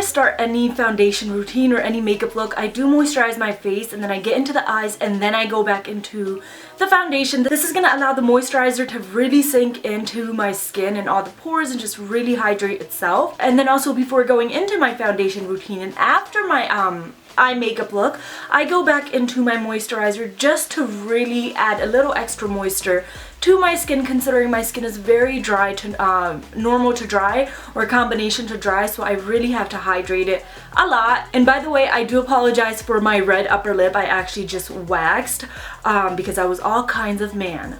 I start any foundation routine or any makeup look, I do moisturize my face and then I get into the eyes and then I go back into the foundation. This is going to allow the moisturizer to really sink into my skin and all the pores and just really hydrate itself. And then also before going into my foundation routine and after my eye makeup look, I go back into my moisturizer just to really add a little extra moisture to my skin, considering my skin is very dry to normal to dry, or a combination to dry, so I really have to hydrate it a lot. And by the way, I do apologize for my red upper lip. I actually just waxed because I was all kinds of man.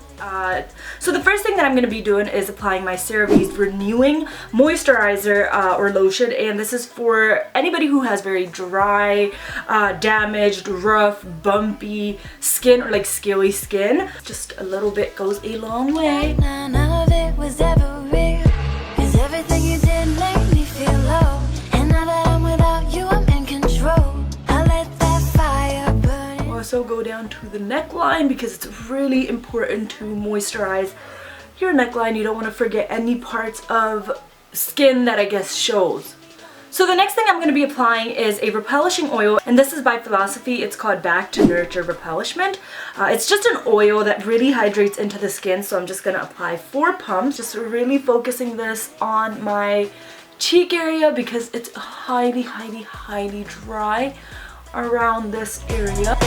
So the first thing that I'm going to be doing is applying my Cera-ve's Renewing Moisturizer or lotion, and this is for anybody who has very dry, damaged, rough, bumpy skin, or like scaly skin. Just a little bit goes a long way. None of it was ever real, 'cause everything you did made me feel low, and now that I'm without you, I'm in control. I let that fire burn. Also go down to the neckline because it's really important to moisturize your neckline. You don't want to forget any parts of skin that I guess shows. So the next thing I'm going to be applying is a replenishing oil, and this is by Philosophy. It's called Back to Nurture Replenishment. It's just an oil that really hydrates into the skin, so I'm just going to apply 4 pumps, just really focusing this on my cheek area because it's highly, highly, highly dry around this area.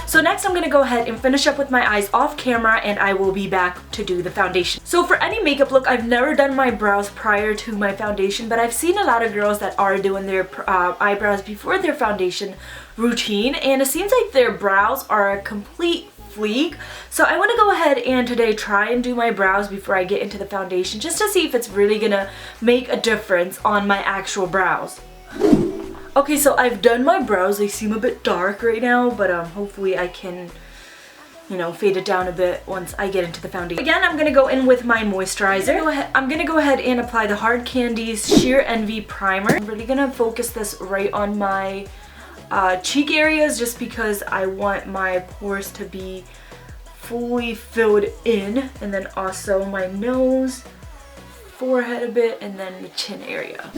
So next I'm going to go ahead and finish up with my eyes off camera, and I will be back to do the foundation. So for any makeup look, I've never done my brows prior to my foundation, but I've seen a lot of girls that are doing their eyebrows before their foundation routine, and it seems like their brows are a complete fleek. So I want to go ahead and today try and do my brows before I get into the foundation, just to see if it's really gonna make a difference on my actual brows. Okay, so I've done my brows. They seem a bit dark right now, but hopefully I can, you know, fade it down a bit once I get into the foundation. Again, I'm going to go in with my moisturizer. I'm going to go ahead and apply the Hard Candy's Sheer Envy Primer. I'm really going to focus this right on my cheek areas just because I want my pores to be fully filled in. And then also my nose, forehead a bit, and then the chin area.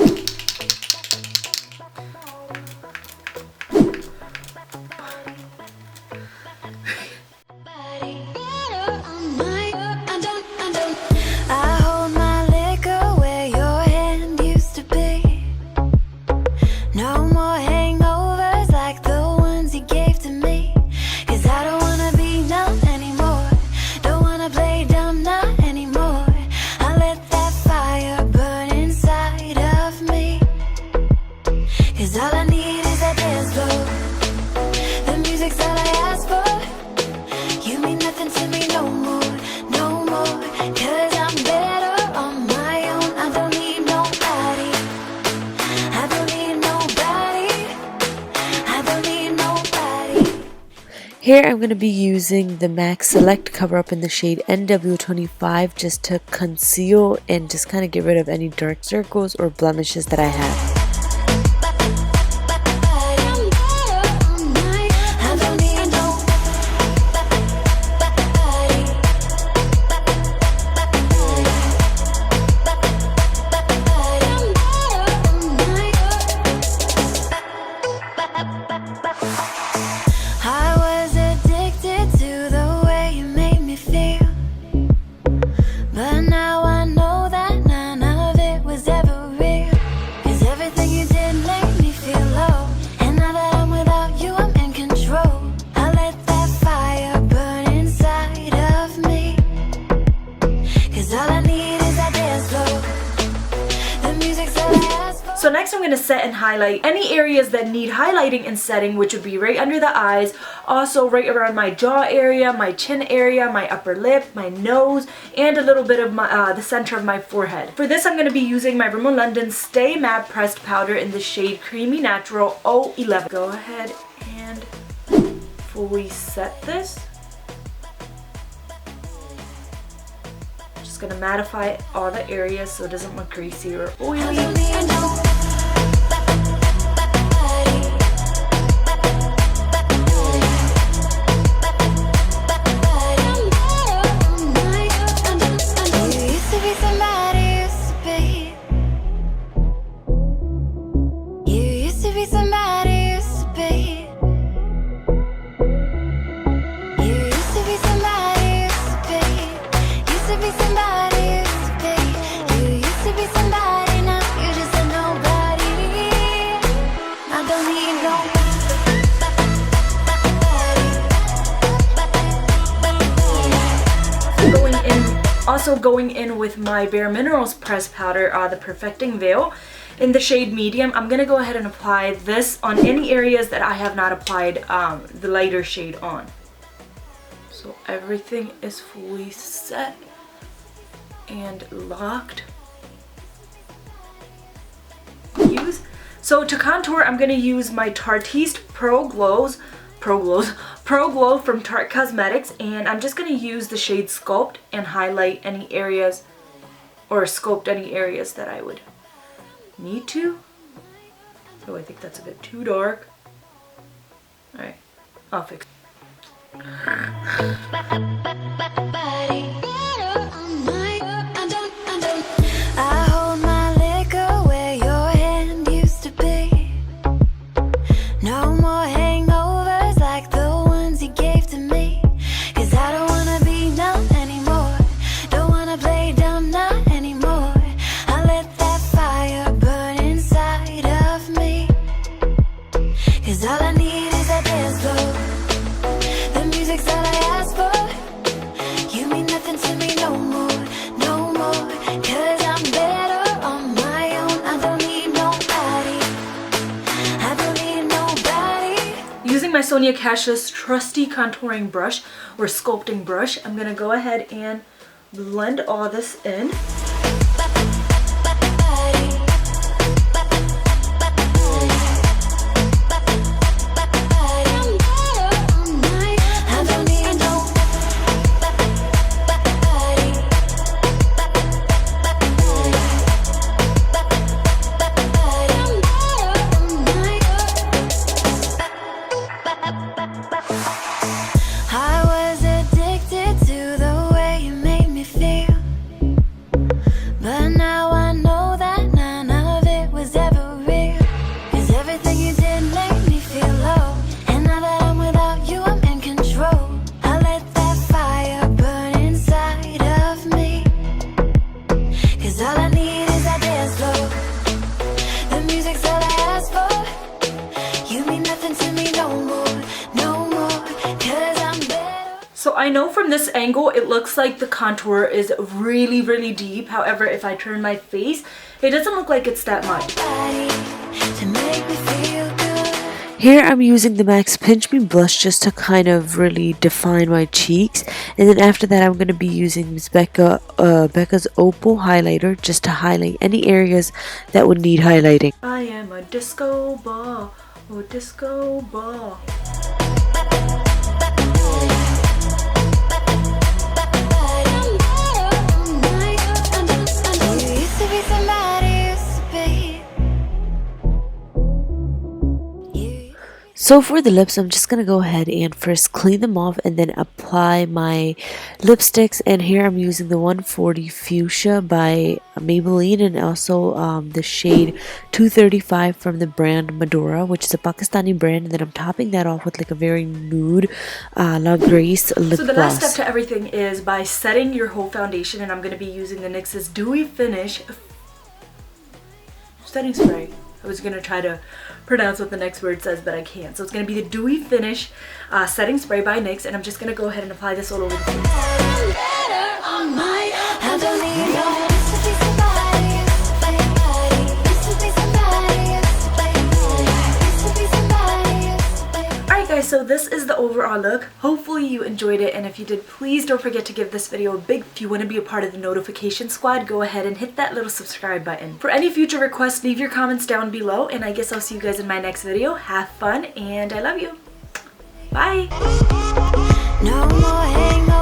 Here I'm going to be using the MAC Select Cover Up in the shade NW25 just to conceal and just kind of get rid of any dark circles or blemishes that I have. So next I'm going to set and highlight any areas that need highlighting and setting, which would be right under the eyes, also right around my jaw area, my chin area, my upper lip, my nose, and a little bit of my the center of my forehead. For this I'm going to be using my Rimmel London Stay Matte Pressed Powder in the shade Creamy Natural 011. Go ahead and fully set this. Just going to mattify all the areas so it doesn't look greasy or oily. also going in with my Bare Minerals pressed powder, the Perfecting Veil, in the shade Medium. I'm going to go ahead and apply this on any areas that I have not applied the lighter shade on. So everything is fully set and locked. So to contour, I'm going to use my Tartiest Pro Glow from Tarte Cosmetics, and I'm just going to use the shade Sculpt and highlight any areas, or sculpt any areas that I would need to. Oh, I think that's a bit too dark. Alright, I'll fix it. I hold my liquor where your hand used to be. No more hangovers like the ones you gave to me. 'Cause I don't wanna be numb anymore. Don't wanna play dumb not anymore. I let that fire burn inside of me. 'Cause all I need is that dance floor. The music's all I ask for. You mean nothing to me no more, no more. 'Cause I'm better on my own. I don't need nobody. I don't need nobody. Using my Sonia Kash's trusty contouring brush or sculpting brush, I'm going to go ahead and blend all this in. I was addicted to the way you made me feel. But now I know that none of it was ever real. 'Cause everything you did made me feel low. And now that I'm without you, I'm in control. I let that fire burn inside of me. 'Cause all I need is that dance floor. The music's all I ask for. You mean nothing to me no more, no more. 'Cause I'm better. So I know from this angle it looks like the contour is really, really deep. However, if I turn my face, it doesn't look like it's that much. To make me feel good. Here I'm using the MAC's Pinch Me blush just to kind of really define my cheeks, and then after that I'm going to be using Miss Becca's Opal highlighter just to highlight any areas that would need highlighting. I am a disco ball, oh disco ball. You used to be somebody, used to be. So for the lips, I'm just going to go ahead and first clean them off and then apply my lipsticks. And here I'm using the 140 Fuchsia by Maybelline, and also the shade 235 from the brand Madora, which is a Pakistani brand. And then I'm topping that off with like a very nude La Grace lip So the gloss. last step to everything is by setting your whole foundation, and I'm going to be using the NYX's Dewy Finish setting spray. I was going to try to pronounce what the next word says, but I can't. So it's going to be the Dewy Finish setting spray by NYX, and I'm just going to go ahead and apply this all over the face. I don't need no. Used to be somebody, used to be somebody, used to be somebody. Alright guys, so this is the overall look. Hopefully you enjoyed it, and if you did, please don't forget to give this video a big. If you want to be a part of the notification squad, go ahead and hit that little subscribe button. For any future requests, leave your comments down below, and I guess I'll see you guys in my next video. Have fun, and I love you. Bye! No more hangovers.